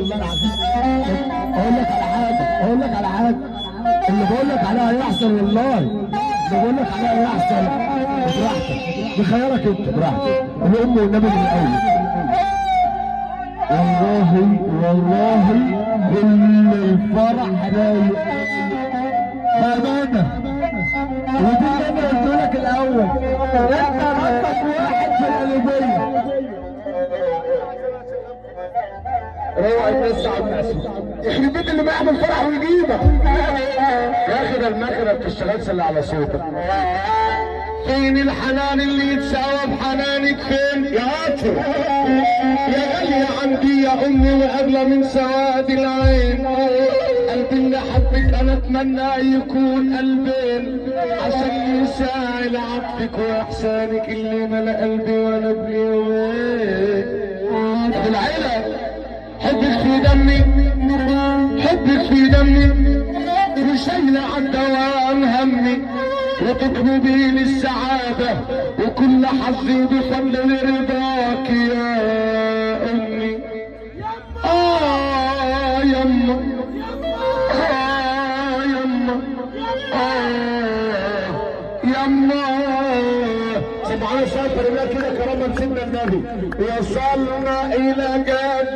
والله العظيم. اقول لك على حاجه اللي بقول لك عليها هيحصل والله، اللي بقول لك عليها هيحصل براحتك، بخيارك انت براحتك، الام والنبي من الاول. والله كل الفرح رايق بامانه، ودي اللي انا قلت لك الاول، انت رقم واحد في القلبيه. روح الناس على الناس، يخرب بيت اللي بيعمل فرح ويجيبك يا اخي. ده المكنه بتشتغلش الا على صوتك. فين الحنان اللي يتساوى بحنانك؟ فين يا عطر يا غالية عندي يا امي واغلى من سواد العين؟ قلبي اللي حبك انا اتمنى يكون قلبين عشان يساعد عطفك واحسانك اللي ملا قلبي وانا ابني يومين. العيلة حبك في دمي، حبك في دمي وشايلة عالدوام همي، وتطلبي لي السعادة وكل حظي بفضل رضاك يا أمي. يما يما يما. سمعنا سافر الله كده كرامة سيدنا النبي. وصلنا إلى جدة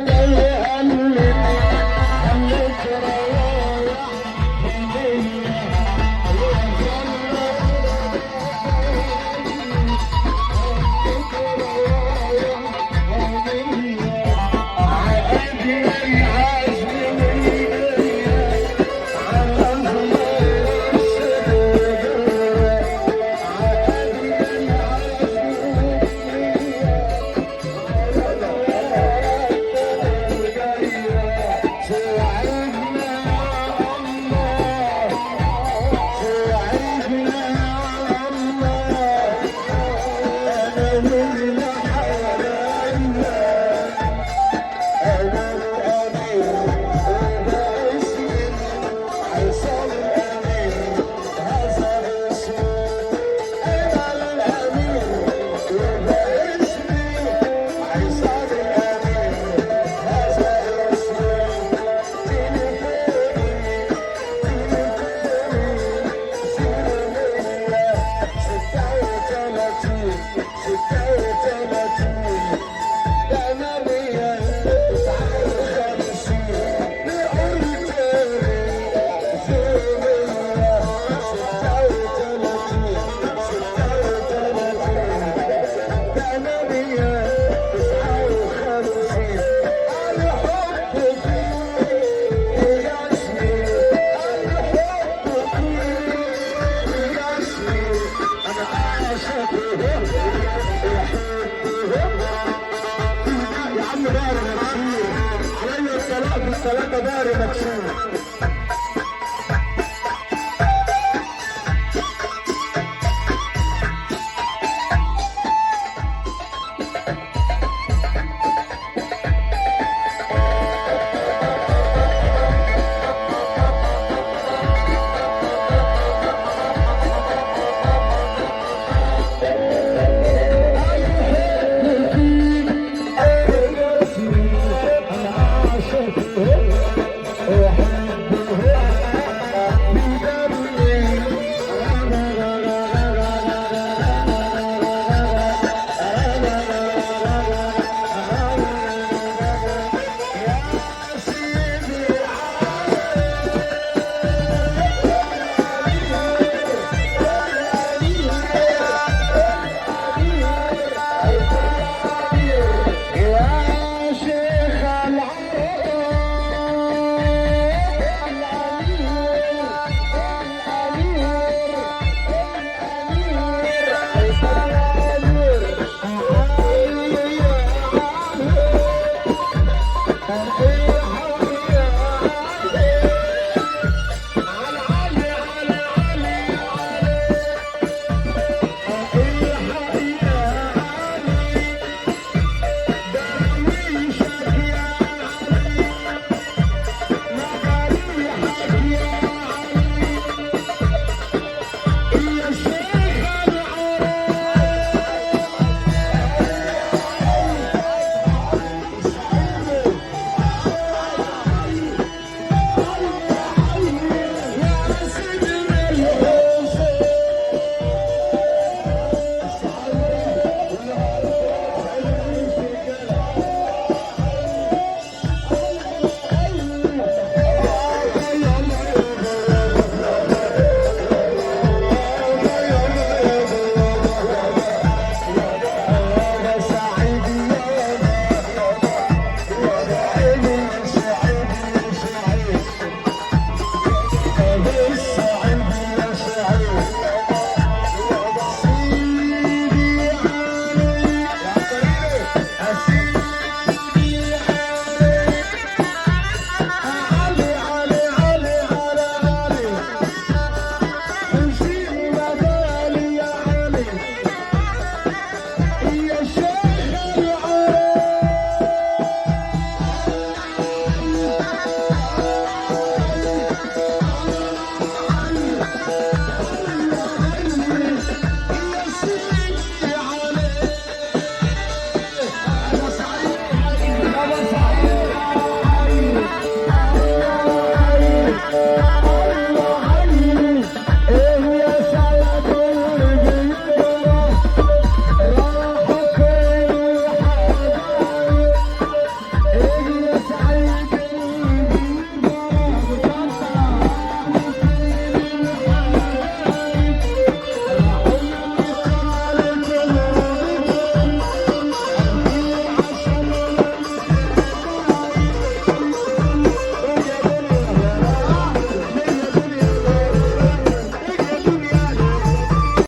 ثلاثة داري مكسور.